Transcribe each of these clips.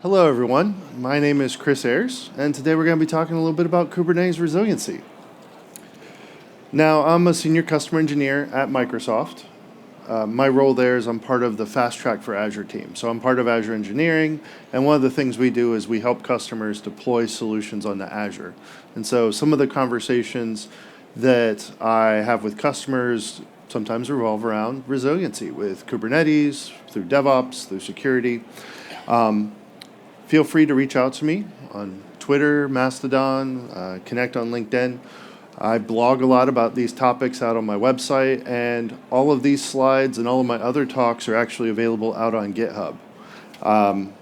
Hello everyone, my name is Chris Ayers, and today we're going to be talking a little bit about Kubernetes Resiliency. Now, I'm a senior customer engineer at Microsoft. My role there is I'm part of the Fast Track for Azure team. So I'm part of Azure engineering, and one of the things we do is we help customers deploy solutions onto Azure. And so some of the conversations that I have with customers sometimes revolve around resiliency with Kubernetes, through DevOps, through security. Feel free to reach out to me on Twitter, Mastodon, connect on LinkedIn. I blog a lot about these topics out on my website, and all of these slides and all of my other talks are actually available out on GitHub. I'm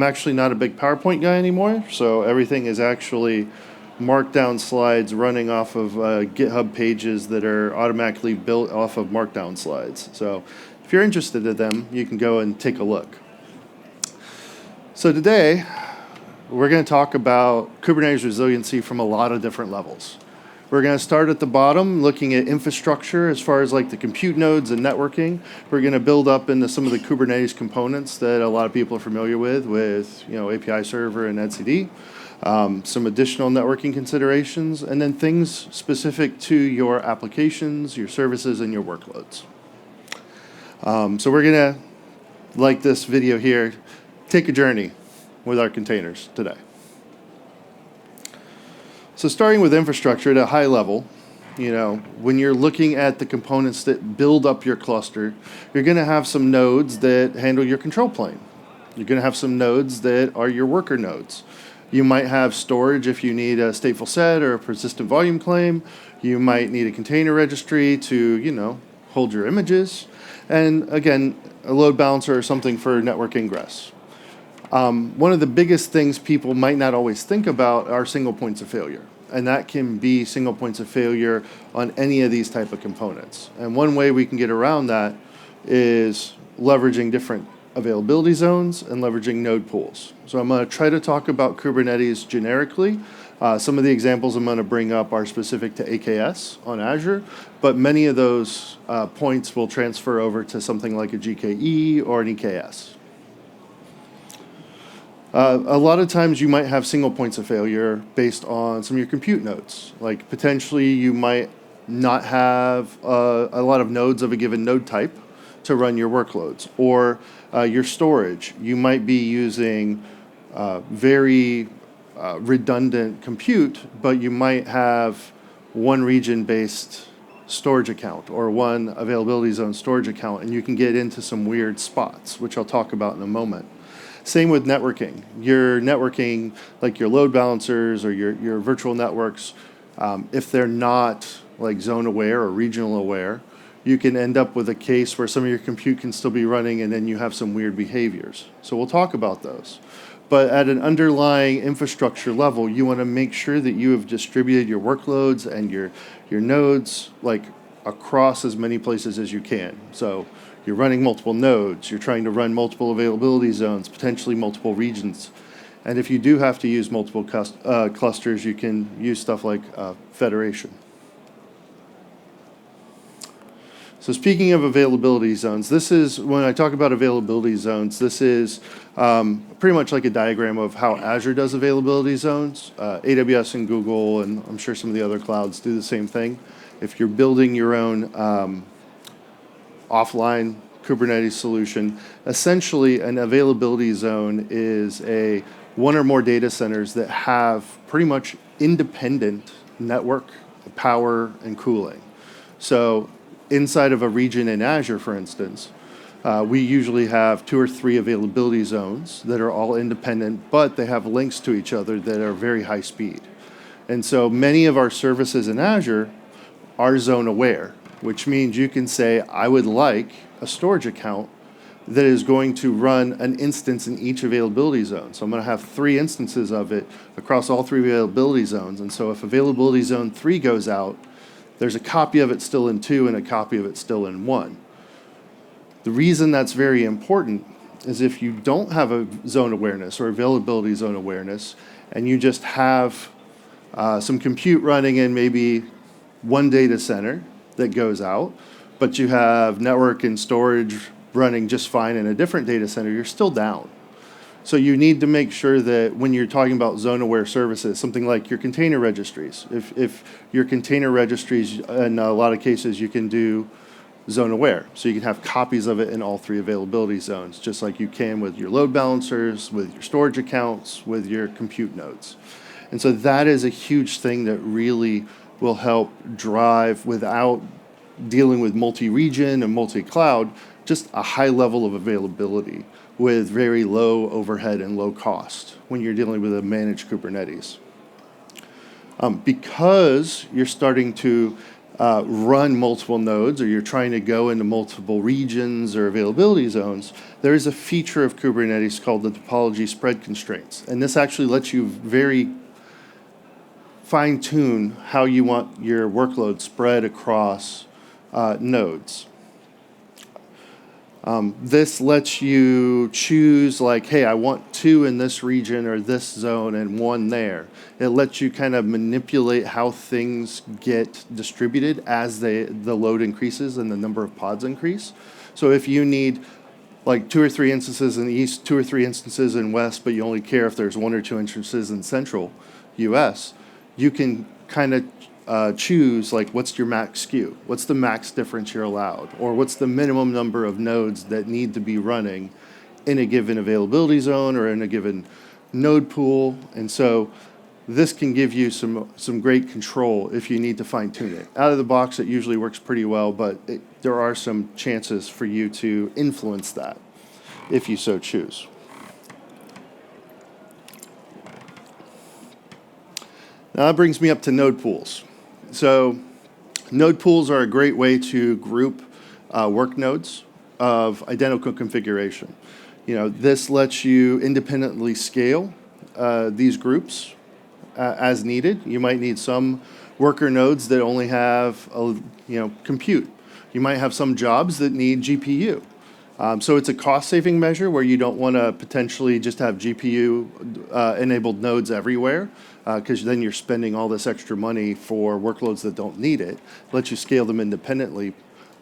actually not a big PowerPoint guy anymore, so everything is actually markdown slides running off of GitHub pages that are automatically built off of markdown slides. So if you're interested in them, you can go and take a look. So today, we're going to talk about Kubernetes resiliency from a lot of different levels. We're going to start at the bottom, looking at infrastructure as far as like the compute nodes and networking. We're going to build up into some of the Kubernetes components that a lot of people are familiar with API server and etcd. Some additional networking considerations, and then things specific to your applications, your services, and your workloads. So we're going to, like this video here, take a journey with our containers today. So starting with infrastructure at a high level, when you're looking at the components that build up your cluster, you're going to have some nodes that handle your control plane. You're going to have some nodes that are your worker nodes. You might have storage if you need a stateful set or a persistent volume claim. You might need a container registry to, hold your images. And again, a load balancer or something for network ingress. One of the biggest things people might not always think about are single points of failure. And that can be single points of failure on any of these type of components. And one way we can get around that is leveraging different availability zones and leveraging node pools. So I'm going to try to talk about Kubernetes generically. Some of the examples I'm going to bring up are specific to AKS on Azure, but many of those points will transfer over to something like a GKE or an EKS. A lot of times you might have single points of failure based on some of your compute nodes. Like potentially you might not have a lot of nodes of a given node type to run your workloads. Or your storage. You might be using very redundant compute, but you might have one region-based storage account or one availability zone storage account, and you can get into some weird spots, which I'll talk about in a moment. Same with networking. Your networking, like your load balancers or your virtual networks, if they're not like zone aware or regional aware, you can end up with a case where some of your compute can still be running and then you have some weird behaviors. So we'll talk about those. But at an underlying infrastructure level, you want to make sure that you have distributed your workloads and your nodes like across as many places as you can. So you're running multiple nodes, you're trying to run multiple availability zones, potentially multiple regions. And if you do have to use multiple clusters, you can use stuff like federation. So speaking of availability zones, when I talk about availability zones, this is pretty much like a diagram of how Azure does availability zones. AWS and Google, and I'm sure some of the other clouds do the same thing. If you're building your own offline Kubernetes solution, essentially an availability zone is one or more data centers that have pretty much independent network, power, and cooling. So inside of a region in Azure, for instance, we usually have 2 or 3 availability zones that are all independent, but they have links to each other that are very high speed. And so many of our services in Azure are zone aware, which means you can say, I would like a storage account that is going to run an instance in each availability zone. So I'm going to have 3 instances of it across all 3 availability zones. And so if availability zone 3 goes out, there's a copy of it still in 2 and a copy of it still in 1. The reason that's very important is if you don't have a zone awareness or availability zone awareness, and you just have some compute running in maybe one data center that goes out, but you have network and storage running just fine in a different data center, you're still down. So you need to make sure that when you're talking about zone-aware services, something like your container registries, if your container registries, in a lot of cases, you can do zone-aware. So you can have copies of it in all three availability zones, just like you can with your load balancers, with your storage accounts, with your compute nodes. And so that is a huge thing that really will help drive, without dealing with multi-region and multi-cloud, just a high level of availability with very low overhead and low cost when you're dealing with a managed Kubernetes. Because you're starting to run multiple nodes, or you're trying to go into multiple regions or availability zones, there is a feature of Kubernetes called the topology spread constraints. And this actually lets you very fine-tune how you want your workload spread across nodes. This lets you choose, like, hey, I want 2 in this region or this zone and 1 there. It lets you kind of manipulate how things get distributed as the load increases and the number of pods increase. So if you need like 2 or 3 instances in the east, 2 or 3 instances in west, but you only care if there's 1 or 2 instances in central US, you can kind of choose, like, what's your max skew? What's the max difference you're allowed? Or what's the minimum number of nodes that need to be running in a given availability zone or in a given node pool? And so this can give you some great control if you need to fine tune it. Out of the box, it usually works pretty well, but there are some chances for you to influence that if you so choose. Now that brings me up to node pools. So node pools are a great way to group work nodes of identical configuration. This lets you independently scale these groups as needed. You might need some worker nodes that only have compute. You might have some jobs that need GPU. So it's a cost-saving measure where you don't want to potentially just have GPU-enabled nodes everywhere, because then you're spending all this extra money for workloads that don't need it. It lets you scale them independently,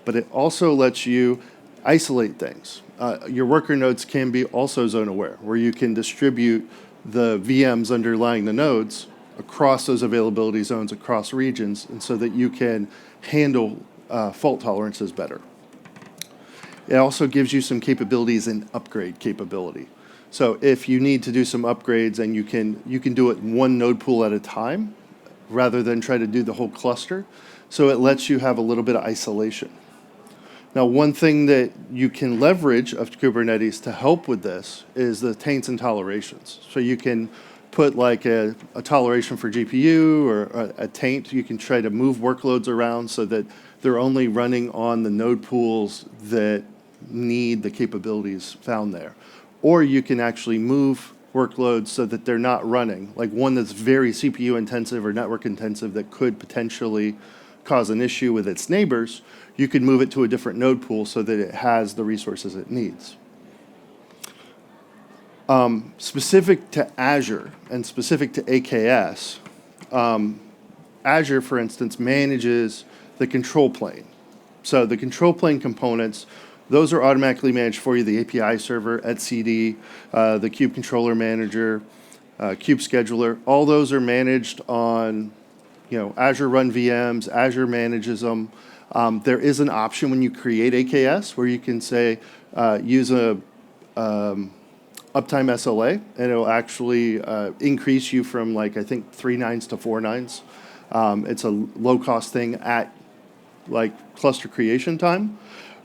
but it also lets you isolate things. Your worker nodes can be also zone-aware, where you can distribute the VMs underlying the nodes across those availability zones, across regions, and so that you can handle fault tolerances better. It also gives you some capabilities in upgrade capability. So if you need to do some upgrades, and you can do it one node pool at a time rather than try to do the whole cluster. So it lets you have a little bit of isolation. Now, one thing that you can leverage of Kubernetes to help with this is the taints and tolerations. So you can put like a toleration for GPU or a taint. You can try to move workloads around so that they're only running on the node pools that need the capabilities found there. Or you can actually move workloads so that they're not running, like one that's very CPU intensive or network intensive that could potentially cause an issue with its neighbors. You could move it to a different node pool so that it has the resources it needs. Specific to Azure and specific to AKS, Azure, for instance, manages the control plane. So the control plane components, those are automatically managed for you. The API server, etcd, the kube controller manager, kube-scheduler, all those are managed on Azure Run VMs. Azure manages them. There is an option when you create AKS where you can say use a uptime SLA, and it'll actually increase you from, like, I think 3 nines to 4 nines. It's a low-cost thing at like cluster creation time.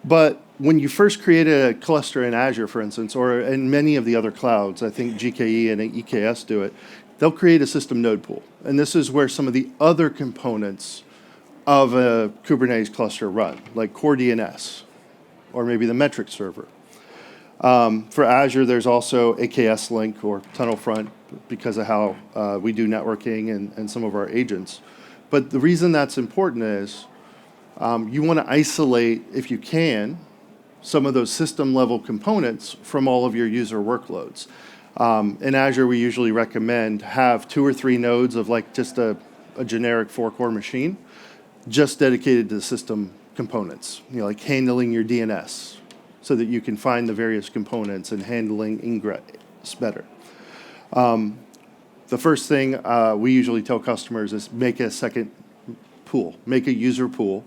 But when you first create a cluster in Azure, for instance, or in many of the other clouds, I think GKE and EKS do it, they'll create a system node pool. And this is where some of the other components of a Kubernetes cluster run, like core DNS, or maybe the metric server. For Azure, there's also AKS Link or Tunnel Front because of how we do networking and some of our agents. But the reason that's important is you want to isolate, if you can, some of those system-level components from all of your user workloads. In Azure, we usually recommend have 2 or 3 nodes of like just a generic 4-core machine, just dedicated to the system components, like handling your DNS, so that you can find the various components and handling better. The first thing we usually tell customers is make a second pool, make a user pool,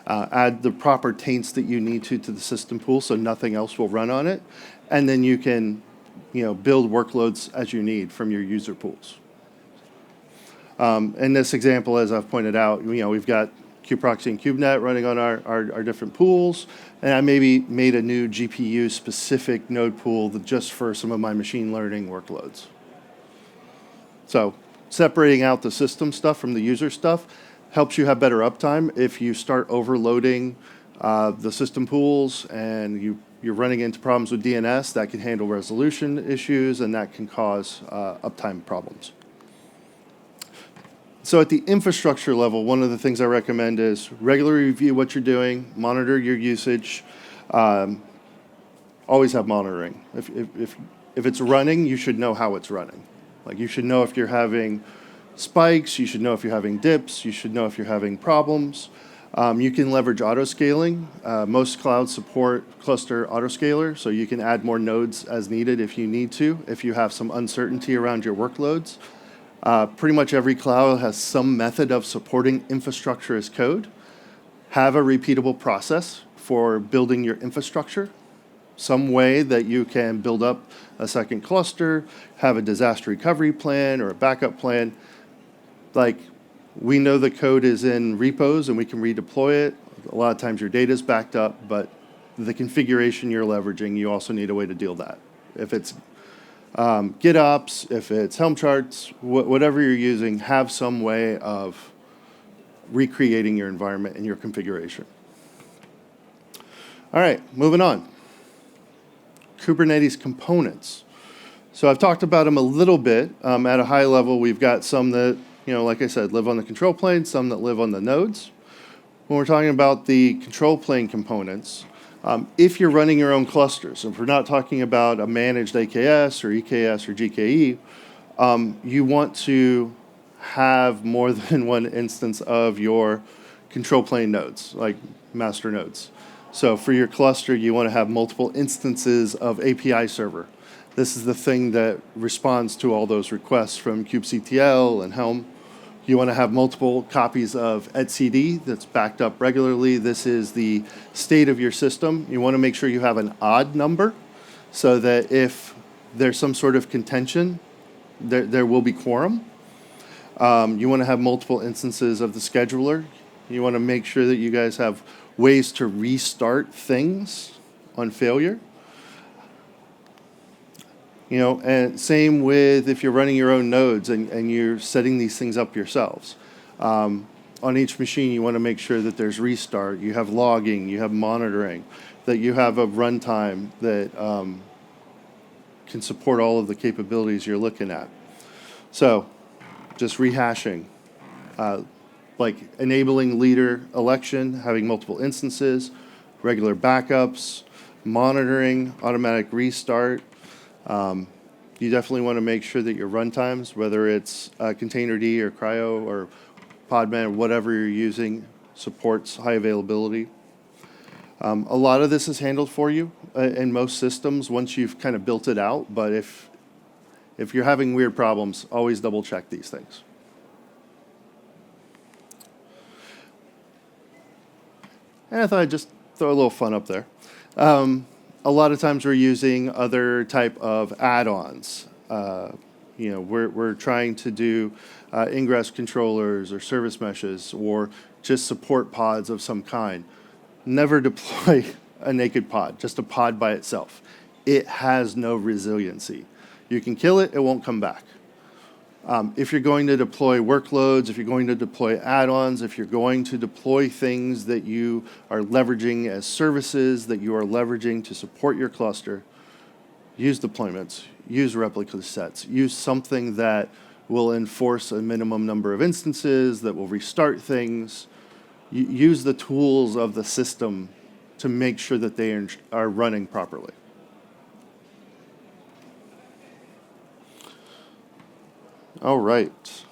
add the proper taints that you need to the system pool so nothing else will run on it, and then you can build workloads as you need from your user pools. In this example, as I've pointed out, we've got kubeproxy and kubenet running on our different pools, and I maybe made a new GPU-specific node pool just for some of my machine learning workloads. So separating out the system stuff from the user stuff helps you have better uptime. If you start overloading the system pools and you're running into problems with DNS, that can handle resolution issues, and that can cause uptime problems. So at the infrastructure level, one of the things I recommend is regularly review what you're doing, monitor your usage, always have monitoring. If it's running, you should know how it's running. Like, you should know if you're having spikes, you should know if you're having dips, you should know if you're having problems. You can leverage autoscaling. Most clouds support cluster autoscaler, so you can add more nodes as needed if you need to, if you have some uncertainty around your workloads. Pretty much every cloud has some method of supporting infrastructure as code. Have a repeatable process for building your infrastructure, some way that you can build up a second cluster, have a disaster recovery plan or a backup plan. Like, we know the code is in repos and we can redeploy it. A lot of times your data is backed up, but the configuration you're leveraging, you also need a way to deal with that. If it's GitOps, if it's Helm charts, whatever you're using, have some way of recreating your environment and your configuration. All right, moving on. Kubernetes Components. So I've talked about them a little bit. At a high level, we've got some that, like I said, live on the control plane, some that live on the nodes. When we're talking about the control plane components, if you're running your own clusters, if we're not talking about a managed AKS or EKS or GKE, you want to have more than one instance of your control plane nodes, like master nodes. So for your cluster, you want to have multiple instances of API server. This is the thing that responds to all those requests from kubectl and Helm. You want to have multiple copies of etcd that's backed up regularly. This is the state of your system. You want to make sure you have an odd number so that if there's some sort of contention, there will be quorum. You want to have multiple instances of the scheduler. You want to make sure that you guys have ways to restart things on failure. And same with if you're running your own nodes and you're setting these things up yourselves. On each machine, you want to make sure that there's restart, you have logging, you have monitoring, that you have a runtime that can support all of the capabilities you're looking at. So just rehashing, like enabling leader election, having multiple instances, regular backups, monitoring, automatic restart. You definitely want to make sure that your runtimes, whether it's Containerd or Cryo or Podman or whatever you're using, supports high availability. A lot of this is handled for you in most systems once you've kind of built it out, but if you're having weird problems, always double check these things. And I thought I'd just throw a little fun up there. A lot of times we're using other type of add-ons. We're trying to do ingress controllers or service meshes or just support pods of some kind. Never deploy a naked pod, just a pod by itself. It has no resiliency. You can kill it, it won't come back. If you're going to deploy workloads, if you're going to deploy add-ons, if you're going to deploy things that you are leveraging as services, that you are leveraging to support your cluster, use deployments, use replica sets, use something that will enforce a minimum number of instances, that will restart things. Use the tools of the system to make sure that they are running properly. All right.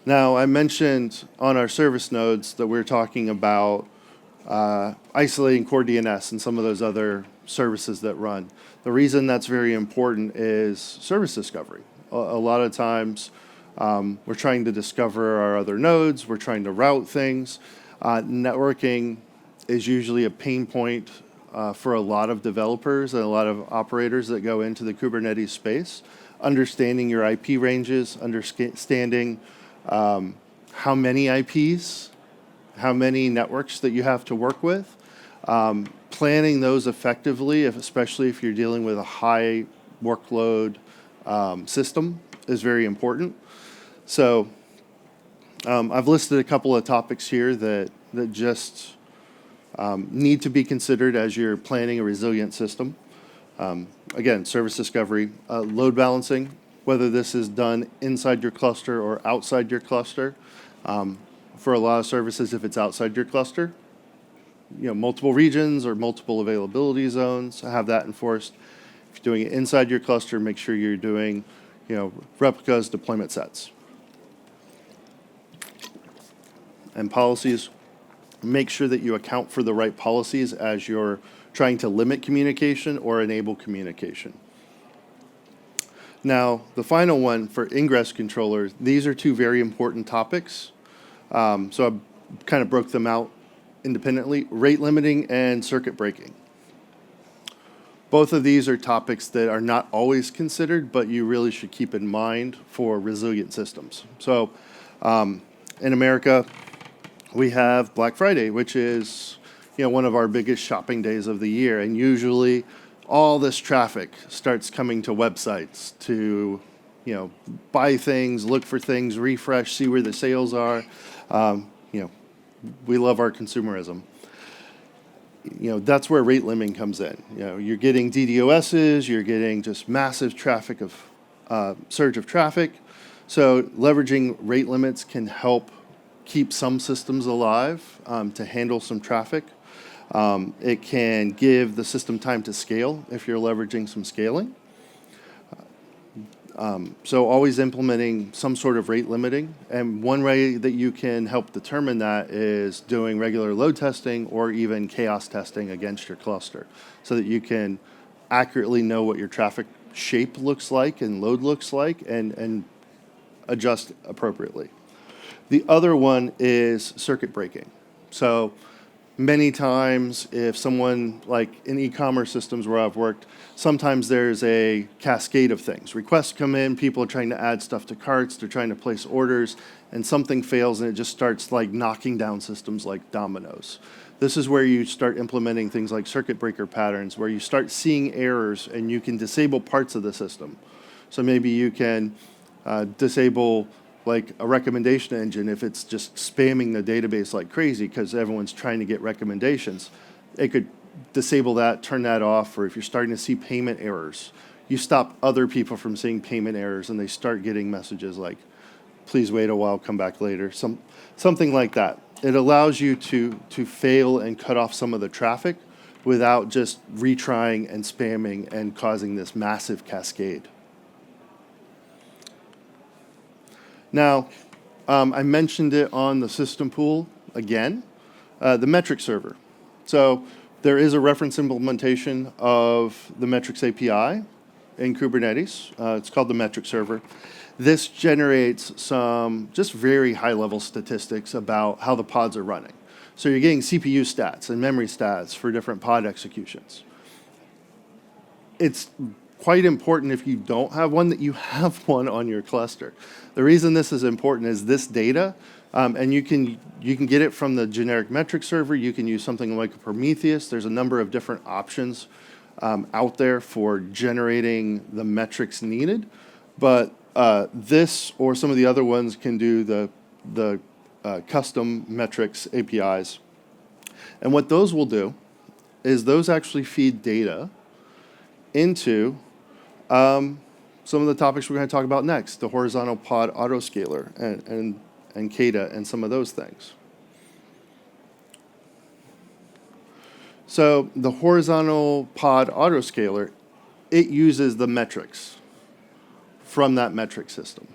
Now, I mentioned on our service nodes that we're talking about isolating core DNS and some of those other services that run. The reason that's very important is service discovery. A lot of times we're trying to discover our other nodes, we're trying to route things. Networking is usually a pain point for a lot of developers and a lot of operators that go into the Kubernetes space. Understanding your IP ranges, understanding how many IPs, how many networks that you have to work with, planning those effectively, especially if you're dealing with a high workload system, is very important. So I've listed a couple of topics here that just need to be considered as you're planning a resilient system. Again, service discovery, load balancing, whether this is done inside your cluster or outside your cluster. For a lot of services, if it's outside your cluster, multiple regions or multiple availability zones, have that enforced. If you're doing it inside your cluster, make sure you're doing, replicas, deployment sets. And policies, make sure that you account for the right policies as you're trying to limit communication or enable communication. Now, the final one for ingress controllers, these are two very important topics. So I kind of broke them out independently, rate limiting and circuit breaking. Both of these are topics that are not always considered, but you really should keep in mind for resilient systems. So in America, we have Black Friday, which is one of our biggest shopping days of the year, and usually all this traffic starts coming to websites to buy things, look for things, refresh, see where the sales are. We love our consumerism. That's where rate limiting comes in. You're getting DDoSs, you're getting just massive traffic of surge of traffic. So leveraging rate limits can help keep some systems alive to handle some traffic. It can give the system time to scale if you're leveraging some scaling. So always implementing some sort of rate limiting. And one way that you can help determine that is doing regular load testing or even chaos testing against your cluster so that you can accurately know what your traffic shape looks like and load looks like and adjust appropriately. The other one is circuit breaking. So many times if someone, like in e-commerce systems where I've worked, sometimes there's a cascade of things. Requests come in, people are trying to add stuff to carts, they're trying to place orders, and something fails and it just starts like knocking down systems like dominoes. This is where you start implementing things like circuit breaker patterns, where you start seeing errors and you can disable parts of the system. So maybe you can disable like a recommendation engine if it's just spamming the database like crazy because everyone's trying to get recommendations. It could disable that, turn that off, or if you're starting to see payment errors, you stop other people from seeing payment errors and they start getting messages like, please wait a while, come back later, something like that. It allows you to fail and cut off some of the traffic without just retrying and spamming and causing this massive cascade. Now, I mentioned it on the system pool again, the metric server. So there is a reference implementation of the metrics API in Kubernetes. It's called the metric server. This generates some just very high-level statistics about how the pods are running. So you're getting CPU stats and memory stats for different pod executions. It's quite important if you don't have one that you have one on your cluster. The reason this is important is this data, and you can get it from the generic metric server. You can use something like a Prometheus. There's a number of different options out there for generating the metrics needed, but this or some of the other ones can do the custom metrics APIs. And what those will do is those actually feed data into some of the topics we're going to talk about next, the horizontal pod autoscaler and CADA and some of those things. So the horizontal pod autoscaler, it uses the metrics from that metric system.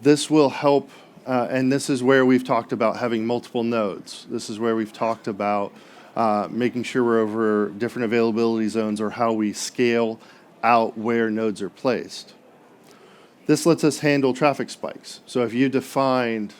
This will help, and this is where we've talked about having multiple nodes. This is where we've talked about making sure we're over different availability zones, or how we scale out where nodes are placed. This lets us handle traffic spikes. So if you defined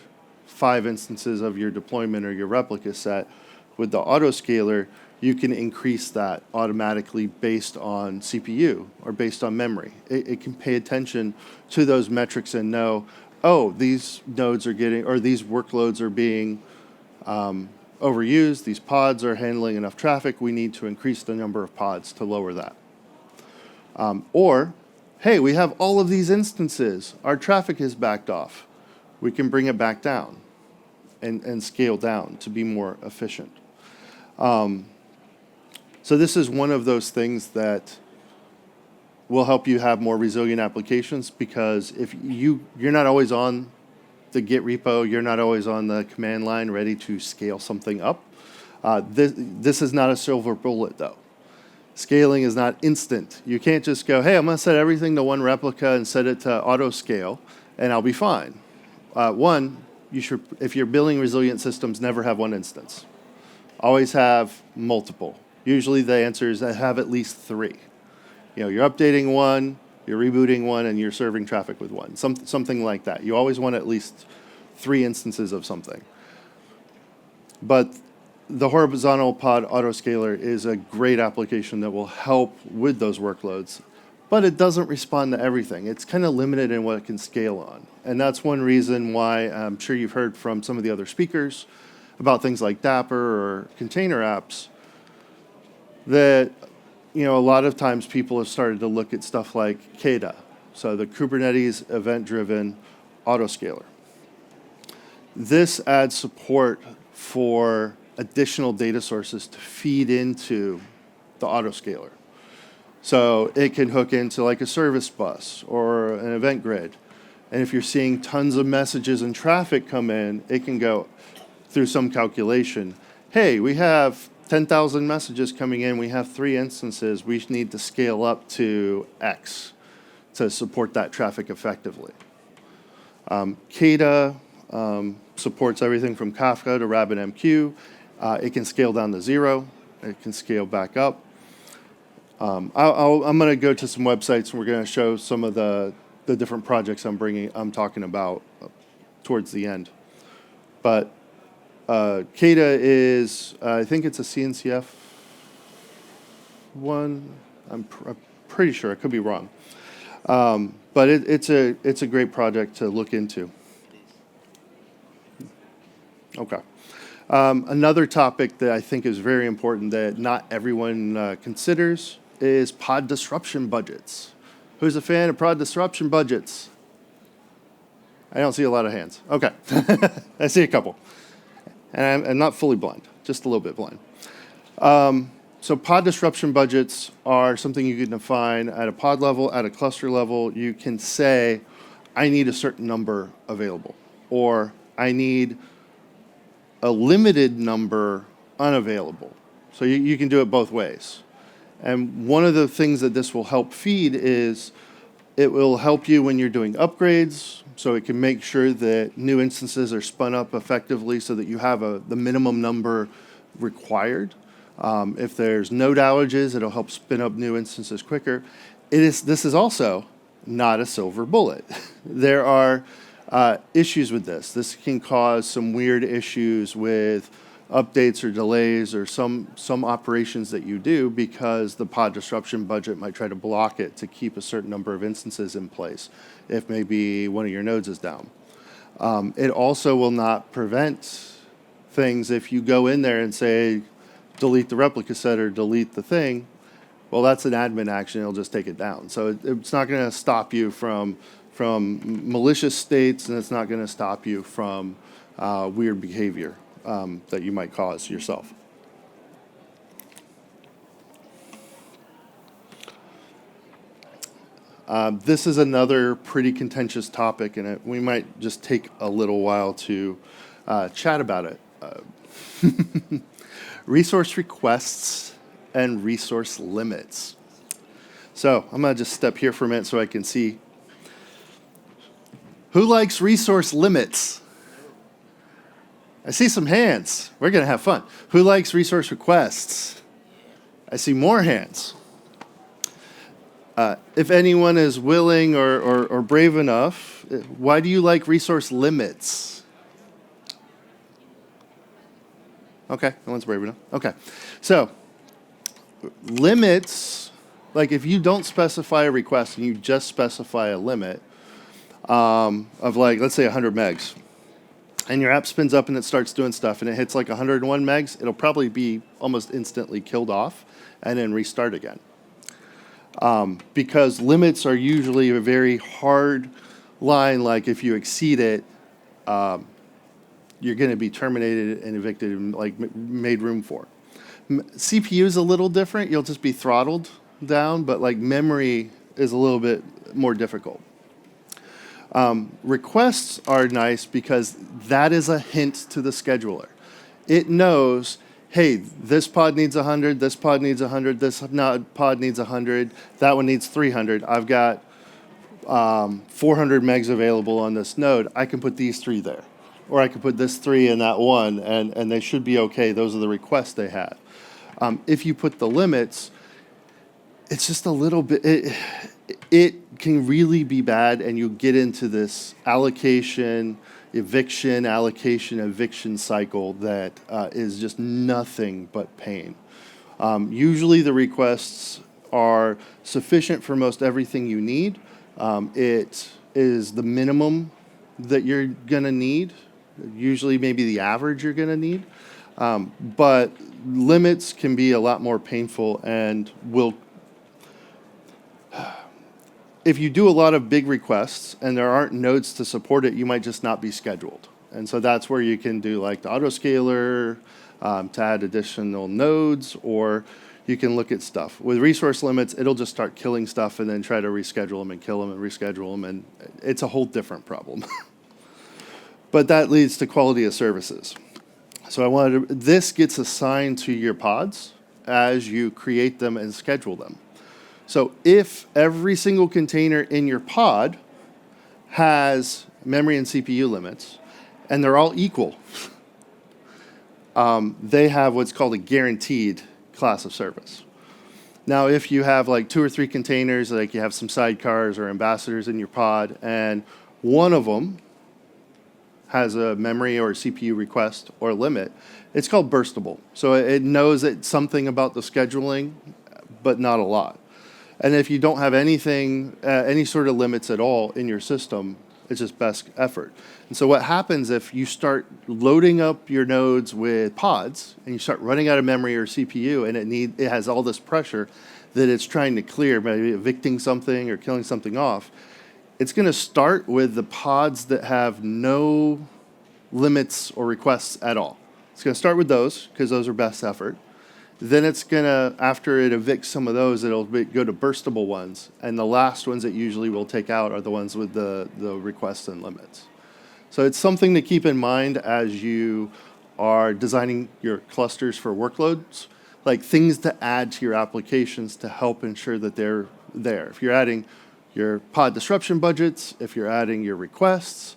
5 instances of your deployment or your replica set, with the autoscaler, you can increase that automatically based on CPU or based on memory. It can pay attention to those metrics and know, oh, these nodes are getting, or these workloads are being overused, these pods are handling enough traffic, we need to increase the number of pods to lower that. Or, hey, we have all of these instances, our traffic is backed off. We can bring it back down and scale down to be more efficient. So this is one of those things that will help you have more resilient applications, because if you're not always on the Git repo, you're not always on the command line ready to scale something up. This is not a silver bullet, though. Scaling is not instant. You can't just go, hey, I'm going to set everything to one replica and set it to auto scale, and I'll be fine. You should, if you're building resilient systems, never have one instance. Always have multiple. Usually the answer is have at least 3. You're updating one, you're rebooting one, and you're serving traffic with one. Something like that. You always want at least 3 instances of something. But the horizontal pod autoscaler is a great application that will help with those workloads, but it doesn't respond to everything. It's kind of limited in what it can scale on. And that's one reason why I'm sure you've heard from some of the other speakers about things like Dapper or container apps, that a lot of times people have started to look at stuff like KDA, so the Kubernetes event-driven autoscaler. This adds support for additional data sources to feed into the autoscaler. So it can hook into like a service bus or an event grid. And if you're seeing tons of messages and traffic come in, it can go through some calculation. Hey, we have 10,000 messages coming in, we have 3 instances, we need to scale up to X to support that traffic effectively. KDA supports everything from Kafka to RabbitMQ. It can scale down to 0. It can scale back up. I'm going to go to some websites, and we're going to show some of the different projects I'm talking about towards the end. But KDA is, I think it's a CNCF one. I'm pretty sure. I could be wrong. But it's a great project to look into. Okay. Another topic that I think is very important that not everyone considers is pod disruption budgets. Who's a fan of pod disruption budgets? I don't see a lot of hands. Okay. I see a couple. And I'm not fully blind, just a little bit blind. So pod disruption budgets are something you can define at a pod level, at a cluster level. You can say, I need a certain number available, or I need a limited number unavailable. So you can do it both ways. And one of the things that this will help feed is it will help you when you're doing upgrades, so it can make sure that new instances are spun up effectively so that you have the minimum number required. If there's node outages, it'll help spin up new instances quicker. This is also not a silver bullet. There are issues with this. This can cause some weird issues with updates or delays or some operations that you do, because the pod disruption budget might try to block it to keep a certain number of instances in place if maybe one of your nodes is down. It also will not prevent things if you go in there and say, delete the replica set or delete the thing. Well, that's an admin action. It'll just take it down. So it's not going to stop you from malicious states, and it's not going to stop you from weird behavior that you might cause yourself. This is another pretty contentious topic, and we might just take a little while to chat about it. Resource requests and resource limits. So I'm going to just step here for a minute so I can see. Who likes resource limits? I see some hands. We're going to have fun. Who likes resource requests? I see more hands. If anyone is willing or brave enough, why do you like resource limits? Okay, no one's brave enough. Okay, so limits, like if you don't specify a request and you just specify a limit of like, let's say 100 megs, and your app spins up and it starts doing stuff and it hits like 101 megs, it'll probably be almost instantly killed off and then restart again. Because limits are usually a very hard line, like if you exceed it, you're going to be terminated and evicted and like made room for. CPU is a little different. You'll just be throttled down, but like memory is a little bit more difficult. Requests are nice because that is a hint to the scheduler. It knows, hey, this pod needs 100, this pod needs 100, this pod needs 100, that one needs 300. I've got 400 megs available on this node. I can put these 3 there. Or I can put this 3 in that one, and they should be okay. Those are the requests they have. If you put the limits, it's just a little bit, it can really be bad, and you get into this allocation, eviction cycle that is just nothing but pain. Usually the requests are sufficient for most everything you need. It is the minimum that you're going to need, usually maybe the average you're going to need. But limits can be a lot more painful and will, if you do a lot of big requests and there aren't nodes to support it, you might just not be scheduled. And so that's where you can do like the autoscaler to add additional nodes, or you can look at stuff. With resource limits, it'll just start killing stuff and then try to reschedule them and kill them and reschedule them, and it's a whole different problem. But that leads to quality of services. So this gets assigned to your pods as you create them and schedule them. So if every single container in your pod has memory and CPU limits, and they're all equal, they have what's called a guaranteed class of service. Now, if you have like 2 or 3 containers, like you have some sidecars or ambassadors in your pod, and one of them has a memory or CPU request or limit, it's called burstable. So it knows that something about the scheduling, but not a lot. And if you don't have anything, any sort of limits at all in your system, it's just best effort. And so what happens if you start loading up your nodes with pods and you start running out of memory or CPU, and it has all this pressure that it's trying to clear, maybe evicting something or killing something off, it's going to start with the pods that have no limits or requests at all. It's going to start with those because those are best effort. Then it's going to, after it evicts some of those, it'll go to burstable ones. And the last ones it usually will take out are the ones with the requests and limits. So it's something to keep in mind as you are designing your clusters for workloads, like things to add to your applications to help ensure that they're there. If you're adding your pod disruption budgets, if you're adding your requests,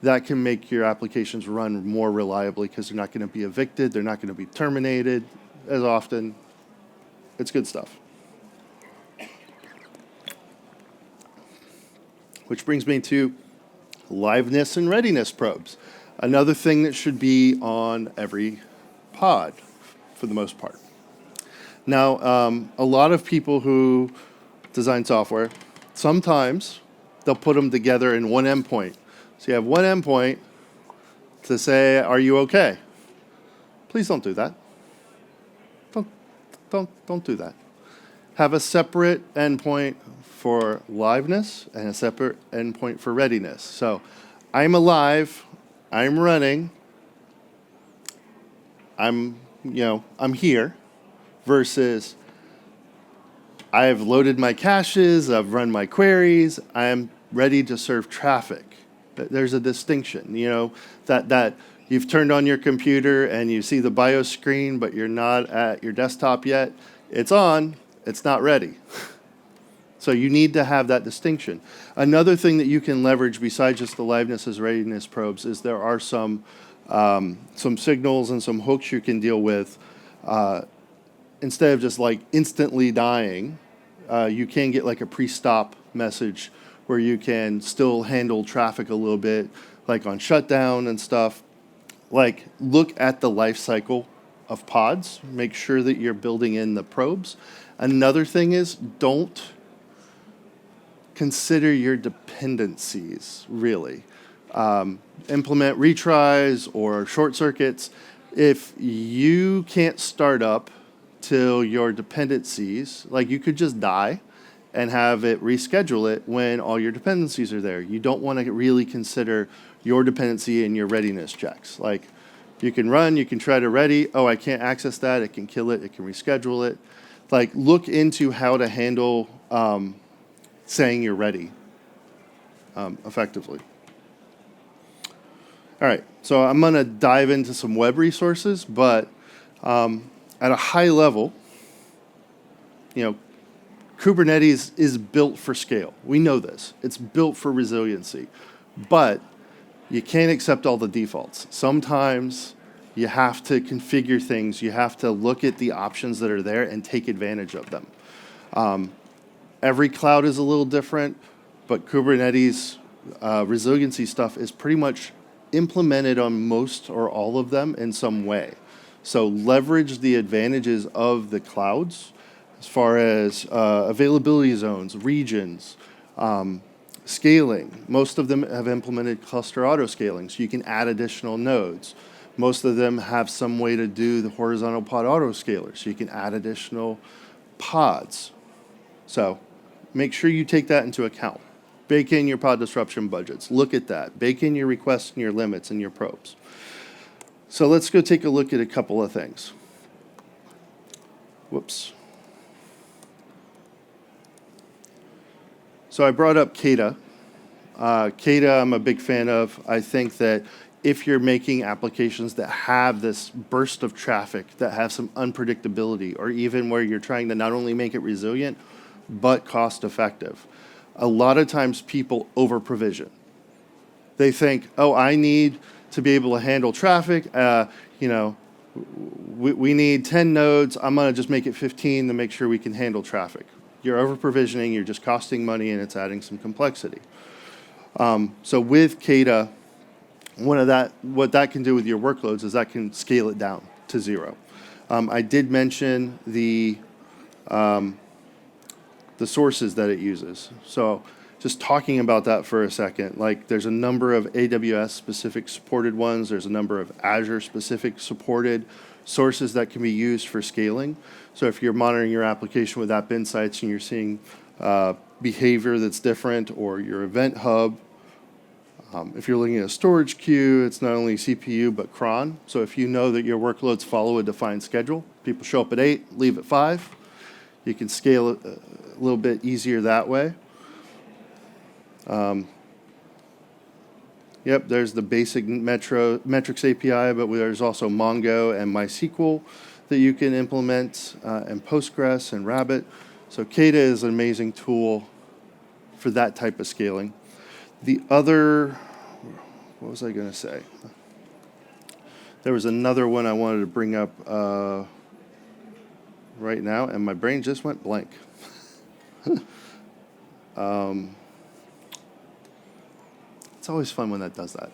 that can make your applications run more reliably because they're not going to be evicted, they're not going to be terminated as often. It's good stuff. Which brings me to liveness and readiness probes. Another thing that should be on every pod for the most part. Now, a lot of people who design software, sometimes they'll put them together in one endpoint. So you have one endpoint to say, are you okay? Please don't do that. Don't do that. Have a separate endpoint for liveness and a separate endpoint for readiness. So I'm alive, I'm running, I'm here, versus I've loaded my caches, I've run my queries, I'm ready to serve traffic. There's a distinction, that you've turned on your computer and you see the BIOS screen, but you're not at your desktop yet. It's on, it's not ready. So you need to have that distinction. Another thing that you can leverage besides just the liveness as readiness probes is there are some some signals and some hooks you can deal with. Instead of just like instantly dying, you can get like a pre-stop message where you can still handle traffic a little bit, like on shutdown and stuff. Like, look at the life cycle of pods. Make sure that you're building in the probes. Another thing is, don't consider your dependencies, really. Implement retries or short circuits. If you can't start up till your dependencies, like you could just die and have it reschedule it when all your dependencies are there. You don't want to really consider your dependency in your readiness checks. Like, you can run, you can try to ready, oh, I can't access that, it can kill it, it can reschedule it. Like, look into how to handle saying you're ready effectively. All right, so I'm going to dive into some web resources, but at a high level, Kubernetes is built for scale. We know this. It's built for resiliency. But you can't accept all the defaults. Sometimes you have to configure things. You have to look at the options that are there and take advantage of them. Every cloud is a little different, but Kubernetes resiliency stuff is pretty much implemented on most or all of them in some way. So leverage the advantages of the clouds as far as availability zones, regions, scaling. Most of them have implemented cluster autoscaling, so you can add additional nodes. Most of them have some way to do the horizontal pod autoscaler, so you can add additional pods. So make sure you take that into account. Bake in your pod disruption budgets. Look at that. Bake in your requests and your limits and your probes. So let's go take a look at a couple of things. Whoops. So I brought up Kata. Kata I'm a big fan of. I think that if you're making applications that have this burst of traffic, that have some unpredictability, or even where you're trying to not only make it resilient, but cost effective, a lot of times people over provision. They think, oh, I need to be able to handle traffic. We need 10 nodes. I'm going to just make it 15 to make sure we can handle traffic. You're over provisioning, you're just costing money, and it's adding some complexity. So with Kata, what that can do with your workloads is that can scale it down to 0. I did mention the sources that it uses. So just talking about that for a second, like there's a number of AWS specific supported ones, there's a number of Azure specific supported sources that can be used for scaling. So if you're monitoring your application with App Insights and you're seeing behavior that's different, or your event hub, if you're looking at a storage queue, it's not only CPU but cron. So if you know that your workloads follow a defined schedule, people show up at 8, leave at 5, you can scale it a little bit easier that way. Yep, there's the basic metrics API, but there's also Mongo and MySQL that you can implement, and Postgres and Rabbit. So Kata is an amazing tool for that type of scaling. The other, what was I going to say? There was another one I wanted to bring up right now, and my brain just went blank. It's always fun when that does that.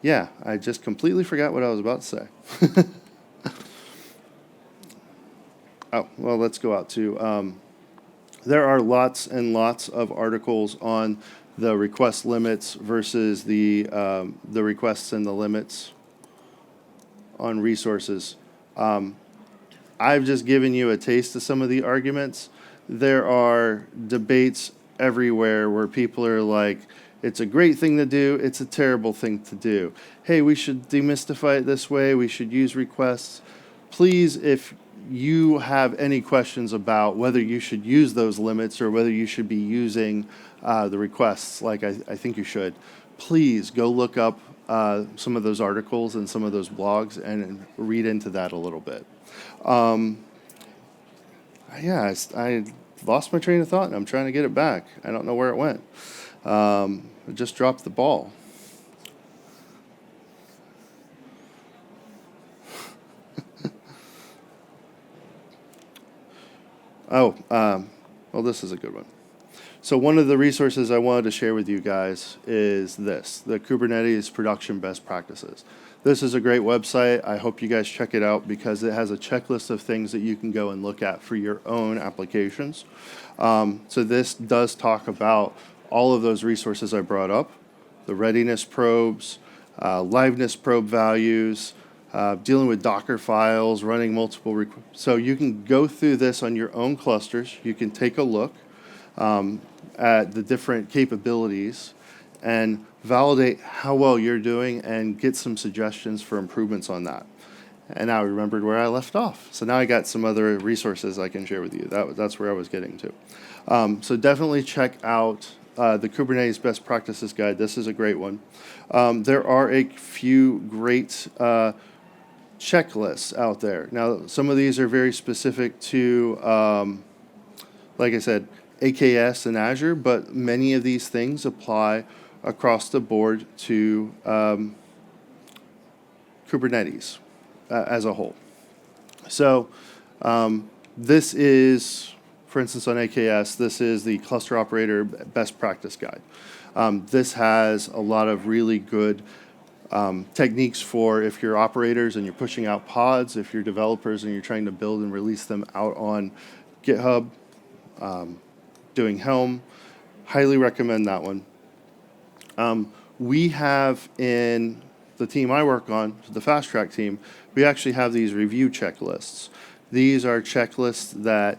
Yeah, I just completely forgot what I was about to say. Oh, well, let's go out to, there are lots and lots of articles on the request limits versus the requests and the limits on resources. I've just given you a taste of some of the arguments. There are debates everywhere where people are like, it's a great thing to do, it's a terrible thing to do. Hey, we should demystify it this way, we should use requests. Please, if you have any questions about whether you should use those limits or whether you should be using the requests, like I think you should, please go look up some of those articles and some of those blogs and read into that a little bit. Yeah, lost my train of thought, and I'm trying to get it back. I don't know where it went. I just dropped the ball. Well, this is a good one. So one of the resources I wanted to share with you guys is this, the Kubernetes production best practices. This is a great website. I hope you guys check it out because it has a checklist of things that you can go and look at for your own applications. So this does talk about all of those resources I brought up, the readiness probes, liveness probe values, dealing with Docker files, running multiple so you can go through this on your own clusters. You can take a look at the different capabilities and validate how well you're doing and get some suggestions for improvements on that. And now I remembered where I left off. So now I got some other resources I can share with you. That's where I was getting to. So definitely check out the Kubernetes Best Practices Guide. This is a great one. There are a few great checklists out there. Now, some of these are very specific to, like I said, AKS and Azure, but many of these things apply across the board to Kubernetes as a whole. So this is, for instance, on AKS, this is the Cluster Operator Best Practice Guide. This has a lot of really good techniques for if you're operators and you're pushing out pods, if you're developers and you're trying to build and release them out on GitHub, doing Helm. Highly recommend that one. We have in the team I work on, the fast track team, we actually have these review checklists. These are checklists that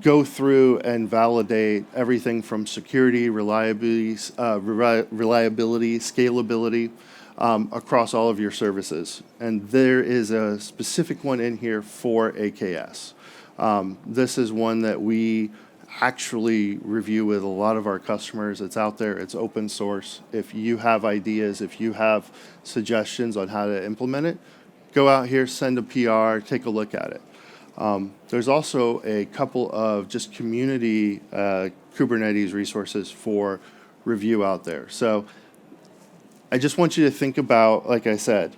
go through and validate everything from security, reliability, scalability across all of your services. And there is a specific one in here for AKS. This is one that we actually review with a lot of our customers. It's out there. It's open source. If you have ideas, if you have suggestions on how to implement it, go out here, send a PR, take a look at it. There's also a couple of just community Kubernetes resources for review out there. So I just want you to think about, like I said,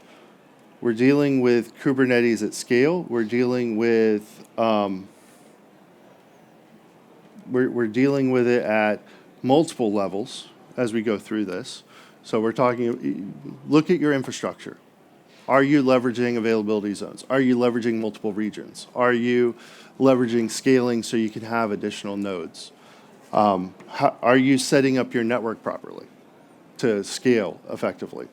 we're dealing with Kubernetes at scale. We're dealing with we're dealing with it at multiple levels as we go through this. So we're talking, look at your infrastructure. Are you leveraging availability zones? Are you leveraging multiple regions? Are you leveraging scaling so you can have additional nodes? Are you setting up your network properly to scale effectively?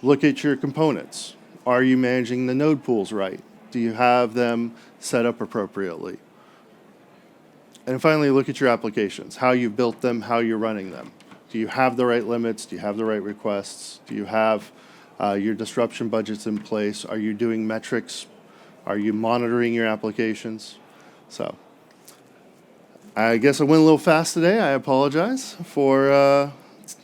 Look at your components. Are you managing the node pools right? Do you have them set up appropriately? And finally, look at your applications, how you built them, how you're running them. Do you have the right limits? Do you have the right requests? Do you have your disruption budgets in place? Are you doing metrics? Are you monitoring your applications? So I guess I went a little fast today. I apologize for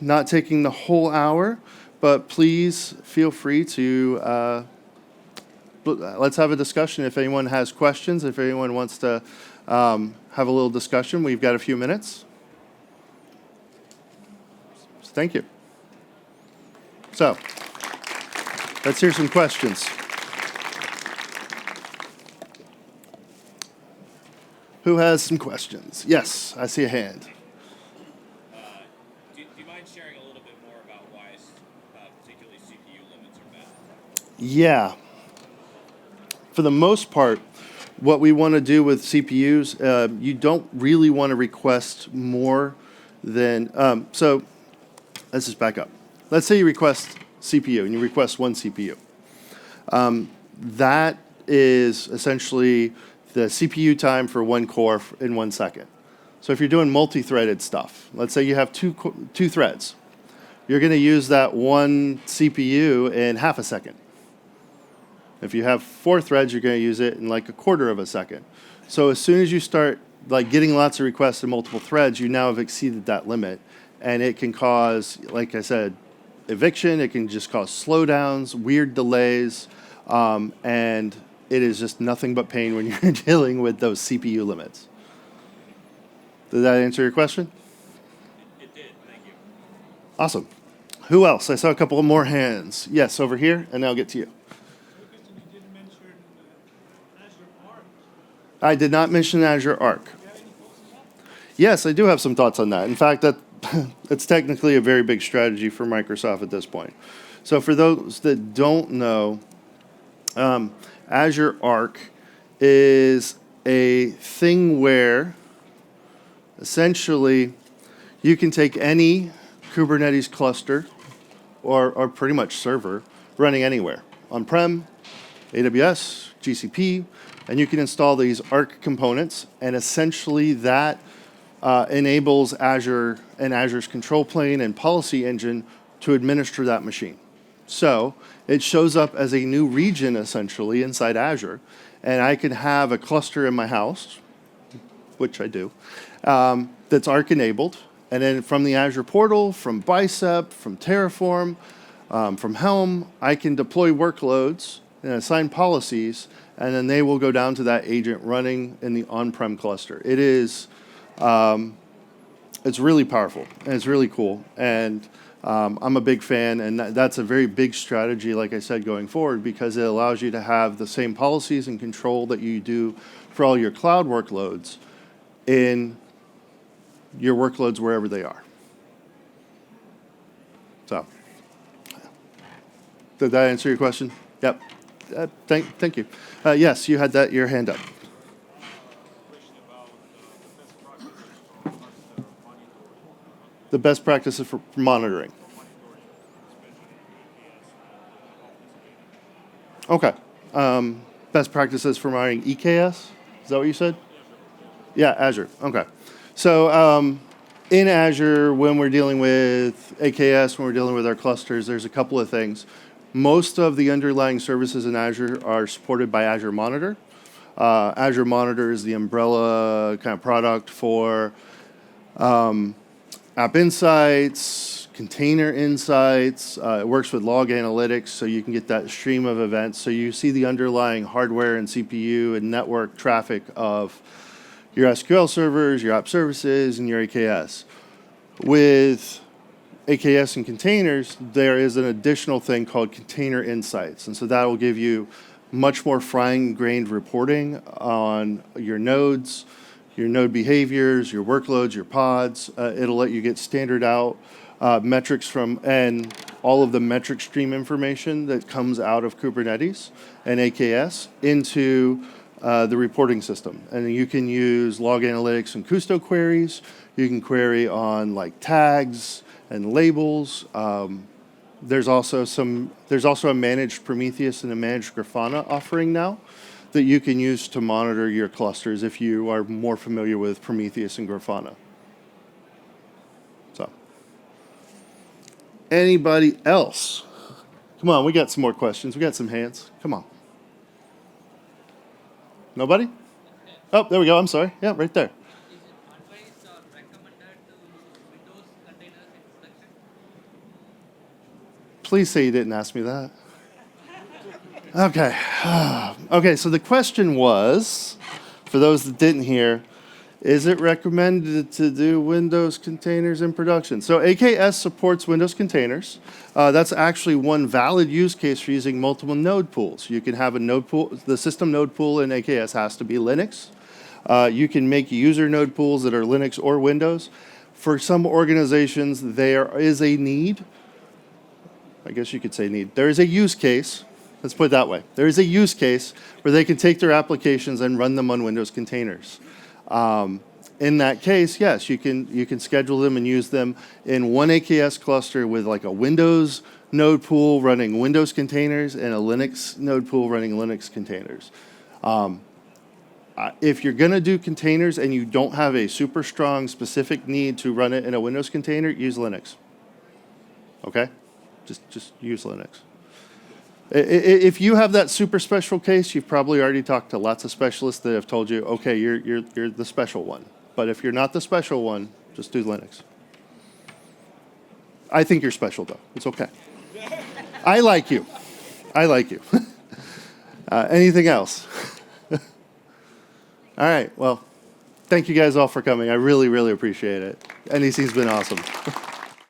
not taking the whole hour, but please feel free to let's have a discussion. If anyone has questions, if anyone wants to have a little discussion, we've got a few minutes. So thank you. So let's hear some questions. Who has some questions? Yes, I see a hand. Do you mind sharing a little bit more about why particularly CPU limits are bad? Yeah. For the most part, what we want to do with CPUs, you don't really want to request more than, so let's just back up. Let's say you request CPU and you request one CPU. That is essentially the CPU time for one core in 1 second. So if you're doing multi-threaded stuff, let's say you have two threads, you're going to use that one CPU in half a second. If you have 4 threads, you're going to use it in like a quarter of a second. So as soon as you start like getting lots of requests in multiple threads, you now have exceeded that limit, and it can cause, like I said, eviction. It can just cause slowdowns, weird delays, and it is just nothing but pain when you're dealing with those CPU limits. Did that answer your question? It did, thank you. Awesome. Who else? I saw a couple of more hands. Yes, over here, and I'll get to you. You didn't mention Azure Arc. I did not mention Azure Arc. Do you have any thoughts on that? Yes, I do have some thoughts on that. In fact, it's technically a very big strategy for Microsoft at this point. So for those that don't know, Azure Arc is a thing where essentially you can take any Kubernetes cluster or pretty much server running anywhere, on-prem, AWS, GCP, and you can install these Arc components, and essentially that enables Azure and Azure's control plane and policy engine to administer that machine. So it shows up as a new region essentially inside Azure, and I can have a cluster in my house, which I do, that's Arc enabled, and then from the Azure portal, from Bicep, from Terraform, from Helm, I can deploy workloads and assign policies, and then they will go down to that agent running in the on-prem cluster. It is, it's really powerful, and it's really cool, and I'm a big fan, and that's a very big strategy, like I said, going forward, because it allows you to have the same policies and control that you do for all your cloud workloads in your workloads wherever they are. So, did that answer your question? Yep. Thank you. Yes, you had your hand up. Question about The best practices for monitoring. Okay. Best practices for monitoring EKS? Is that what you said? Yeah, Azure. Okay. So in Azure, when we're dealing with AKS, when we're dealing with our clusters, there's a couple of things. Most of the underlying services in Azure are supported by Azure Monitor. Azure Monitor is the umbrella kind of product for App Insights, Container Insights. It works with log analytics, so you can get that stream of events. So you see the underlying hardware and CPU and network traffic of your SQL servers, your app services, and your AKS. With AKS and containers, there is an additional thing called Container Insights. And so that will give you much more fine-grained reporting on your nodes, your node behaviors, your workloads, your pods. It'll let you get standard out metrics from, and all of the metric stream information that comes out of Kubernetes and AKS into the reporting system. And you can use log analytics and Kusto queries. You can query on like tags and labels. There's also a managed Prometheus and a managed Grafana offering now that you can use to monitor your clusters if you are more familiar with Prometheus and Grafana. So, anybody else? Come on, we got some more questions. We got some hands. Come on. Nobody? Oh, there we go. I'm sorry. Yeah, right there. Is it advised or recommended to use Windows containers in production? Please say you didn't ask me that. Okay. Okay, so the question was, for those that didn't hear, is it recommended to do Windows containers in production? So AKS supports Windows containers. That's actually one valid use case for using multiple node pools. You can have a node pool. The system node pool in AKS has to be Linux. You can make user node pools that are Linux or Windows. For some organizations, there is a need. I guess you could say need. There is a use case. Let's put it that way. There is a use case where they can take their applications and run them on Windows containers. In that case, yes, you can schedule them and use them in one AKS cluster with like a Windows node pool running Windows containers and a Linux node pool running Linux containers. If you're going to do containers and you don't have a super strong specific need to run it in a Windows container, use Linux. Okay? Just use Linux. If you have that super special case, you've probably already talked to lots of specialists that have told you, okay, you're the special one. But if you're not the special one, just do Linux. I think you're special, though. It's okay. I like you. I like you. Anything else? All right, well, thank you guys all for coming. I really, really appreciate it. NDC's been awesome.